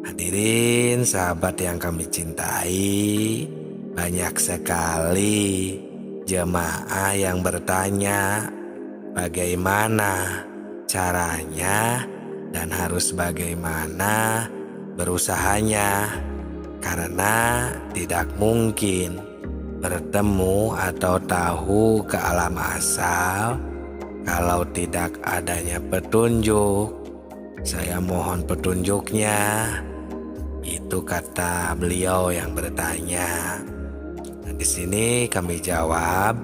Hadirin sahabat yang kami cintai, banyak sekali jemaah yang bertanya bagaimana caranya dan harus bagaimana berusahanya, karena tidak mungkin bertemu atau tahu ke alam asal kalau tidak adanya petunjuk. Saya mohon petunjuknya. Itu kata beliau yang bertanya. Nah, di sini kami jawab,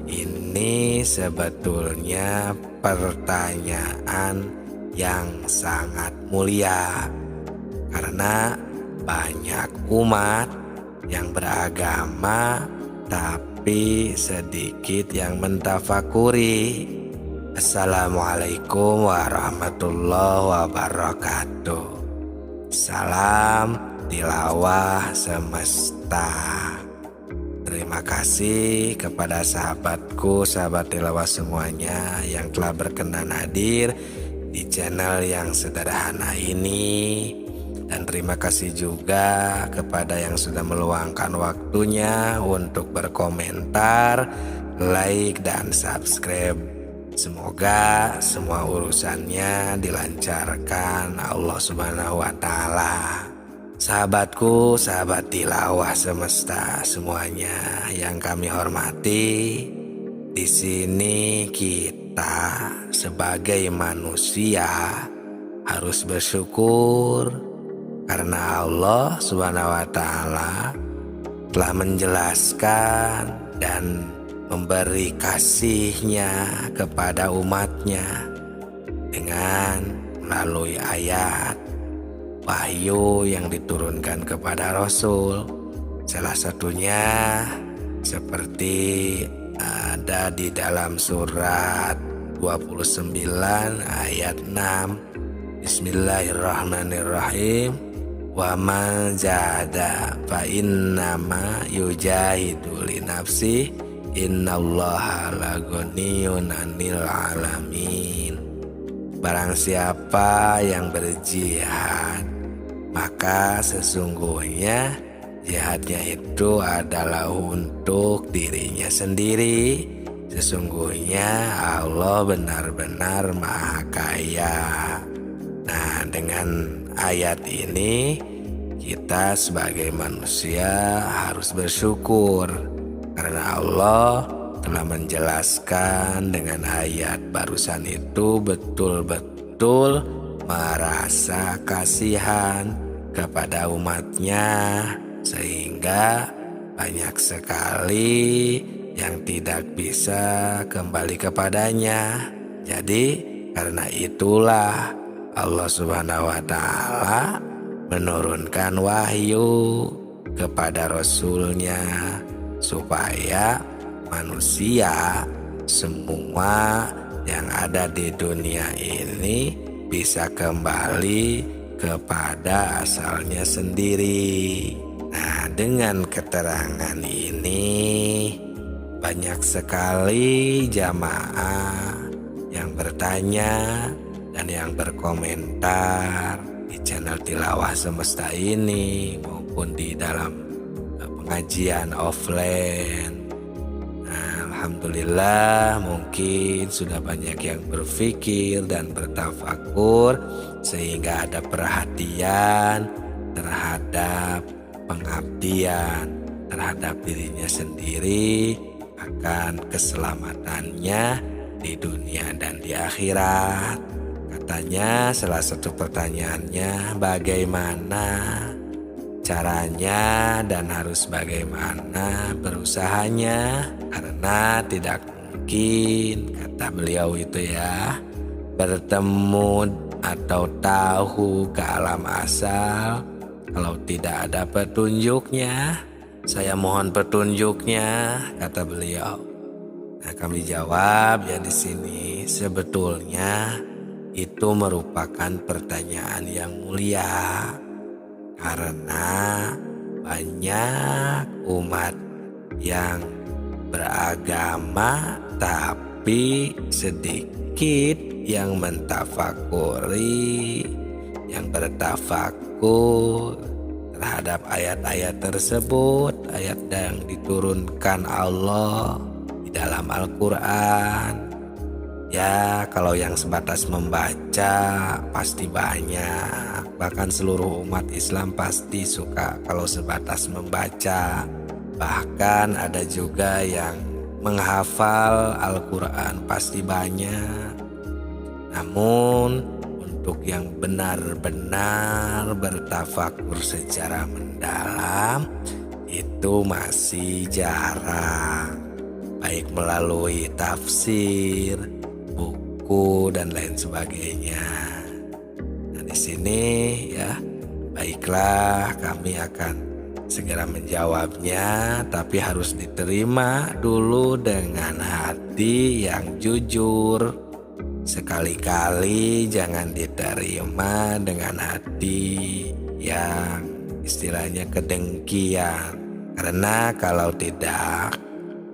ini sebetulnya pertanyaan yang sangat mulia, karena banyak umat yang beragama tapi sedikit yang mentafakuri. Assalamualaikum warahmatullahi wabarakatuh. Salam tilawah semesta. Terima kasih kepada sahabatku, sahabat tilawah semuanya yang telah berkenan hadir di channel yang sederhana ini. Dan terima kasih juga kepada yang sudah meluangkan waktunya untuk berkomentar, like, dan subscribe. Semoga semua urusannya dilancarkan Allah Subhanahu wa Ta'ala. Sahabatku, sahabat tilawah semesta semuanya yang kami hormati, di sini kita sebagai manusia harus bersyukur karena Allah Subhanahu wa Ta'ala telah menjelaskan dan memberi kasihnya kepada umatnya dengan melalui ayat wahyu yang diturunkan kepada Rasul. Salah satunya seperti ada di dalam surat 29 ayat 6. Bismillahirrahmanirrahim. Wa man jahada fa innama yujahidu li nafsi innallaha laghaniyun 'anil 'alamin. Barang siapa yang berjihad, maka sesungguhnya jihadnya itu adalah untuk dirinya sendiri. Sesungguhnya Allah benar-benar Maha Kaya. Nah, dengan ayat ini kita sebagai manusia harus bersyukur karena Allah telah menjelaskan dengan ayat barusan itu betul-betul merasa kasihan kepada umatnya, sehingga banyak sekali yang tidak bisa kembali kepadanya. Jadi karena itulah Allah Subhanahu wa Ta'ala menurunkan wahyu kepada Rasulnya supaya manusia semua yang ada di dunia ini bisa kembali kepada asalnya sendiri. Nah, dengan keterangan ini banyak sekali jamaah yang bertanya dan yang berkomentar di channel Tilawah Semesta ini maupun di dalam pengajian offline. Nah, alhamdulillah mungkin sudah banyak yang berpikir dan bertafakur sehingga ada perhatian terhadap pengabdian terhadap dirinya sendiri, akan keselamatannya di dunia dan di akhirat. Katanya salah satu pertanyaannya bagaimana caranya dan harus bagaimana berusahanya, karena tidak mungkin, kata beliau itu ya, bertemu atau tahu ke alam asal kalau tidak ada petunjuknya. Saya mohon petunjuknya, kata beliau. Nah, kami jawab ya di sini sebetulnya itu merupakan pertanyaan yang mulia. Karena banyak umat yang beragama tapi sedikit yang mentafakuri yang bertafakur terhadap ayat-ayat tersebut, ayat yang diturunkan Allah di dalam Al-Quran. Ya, kalau yang sebatas membaca pasti banyak. Bahkan seluruh umat Islam pasti suka kalau sebatas membaca. Bahkan ada juga yang menghafal Al-Quran pasti banyak. Namun untuk yang benar-benar bertafakur secara mendalam itu masih jarang. Baik melalui tafsir, buku dan lain sebagainya. Nah, di sini ya, baiklah kami akan segera menjawabnya, tapi harus diterima dulu dengan hati yang jujur. Sekali-kali jangan diterima dengan hati yang istilahnya kedengkian. Karena kalau tidak,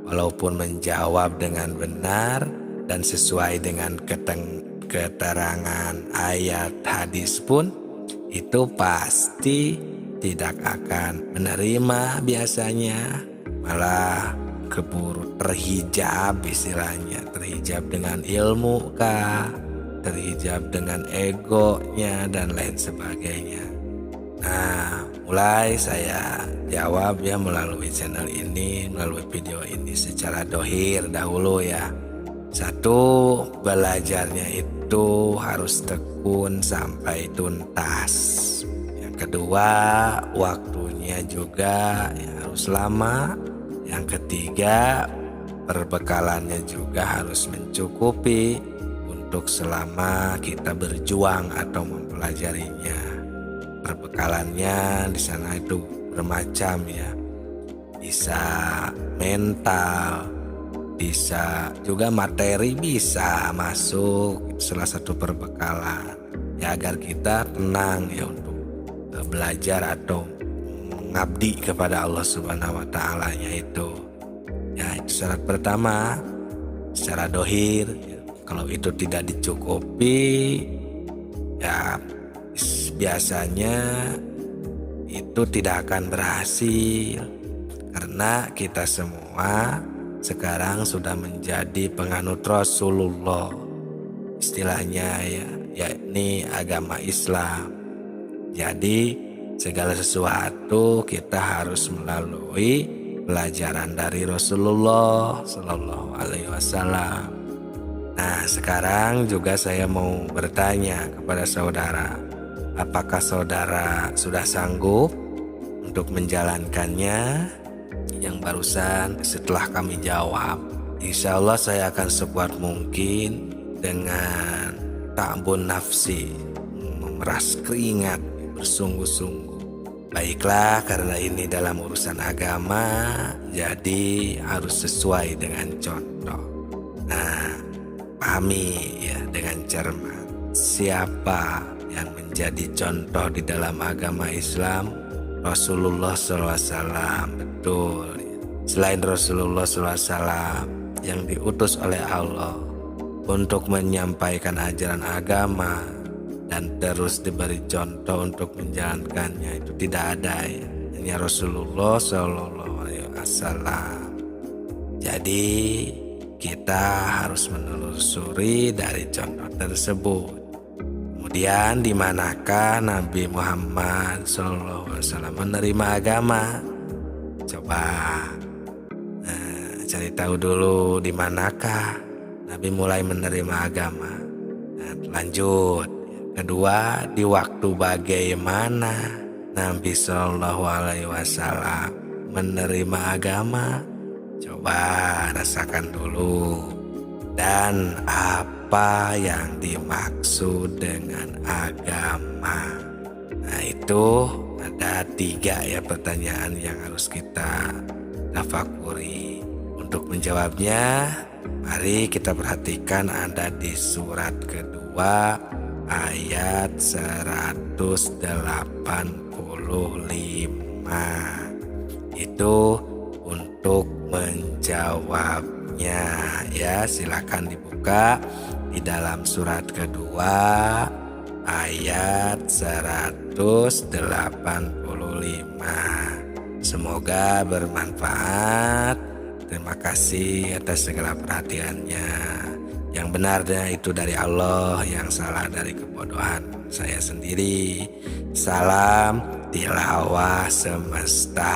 walaupun menjawab dengan benar dan sesuai dengan keterangan ayat hadis pun, itu pasti tidak akan menerima biasanya. Malah keburu terhijab, istilahnya terhijab dengan ilmu kah, terhijab dengan egonya dan lain sebagainya. Nah, mulai saya jawab ya melalui channel ini, melalui video ini secara dohir dahulu ya. Satu, belajarnya itu harus tekun sampai tuntas. Yang kedua, waktunya juga ya harus lama. Yang ketiga, perbekalannya juga harus mencukupi untuk selama kita berjuang atau mempelajarinya. Perbekalannya di sana itu bermacam ya. Bisa mental, bisa juga materi bisa masuk salah satu perbekalan. Ya agar kita tenang ya untuk belajar atau mengabdi kepada Allah Subhanahu wa Ta'ala-nya itu. Ya, itu syarat pertama secara dohir. Kalau itu tidak dicukupi, ya biasanya itu tidak akan berhasil. Karena kita semua sekarang sudah menjadi penganut Rasulullah. Istilahnya ya, yakni agama Islam. Jadi segala sesuatu kita harus melalui pelajaran dari Rasulullah Sallallahu Alaihi Wasallam. Nah, sekarang juga saya mau bertanya kepada saudara, apakah saudara sudah sanggup untuk menjalankannya? Yang barusan setelah kami jawab, insya Allah saya akan sekuat mungkin dengan ta'bun nafsi, memeras keringat bersungguh-sungguh. Baiklah, karena ini dalam urusan agama, jadi harus sesuai dengan contoh. Nah, pahami ya dengan cermat siapa yang menjadi contoh di dalam agama Islam. Rasulullah SAW, betul. Selain Rasulullah SAW yang diutus oleh Allah untuk menyampaikan ajaran agama dan terus diberi contoh untuk menjalankannya, itu tidak ada ya. Hanya Rasulullah SAW. Jadi kita harus menelusuri dari contoh tersebut. Kemudian di manakah Nabi Muhammad SAW menerima agama? Coba cari tahu dulu di manakah Nabi mulai menerima agama. Nah, lanjut. Kedua, di waktu bagaimana Nabi Shallallahu Alaihi Wasallam menerima agama? Coba rasakan dulu. Dan apa yang dimaksud dengan agama? Nah, itu ada 3 ya pertanyaan yang harus kita tafakuri. Untuk menjawabnya, mari kita perhatikan ada di surat kedua ayat 185. Itu untuk menjawabnya ya, silakan dibuka di dalam surat kedua ayat 185. Semoga bermanfaat. Terima kasih atas segala perhatiannya. Yang benarnya itu dari Allah, yang salah dari kebodohan saya sendiri. Salam tilawah semesta.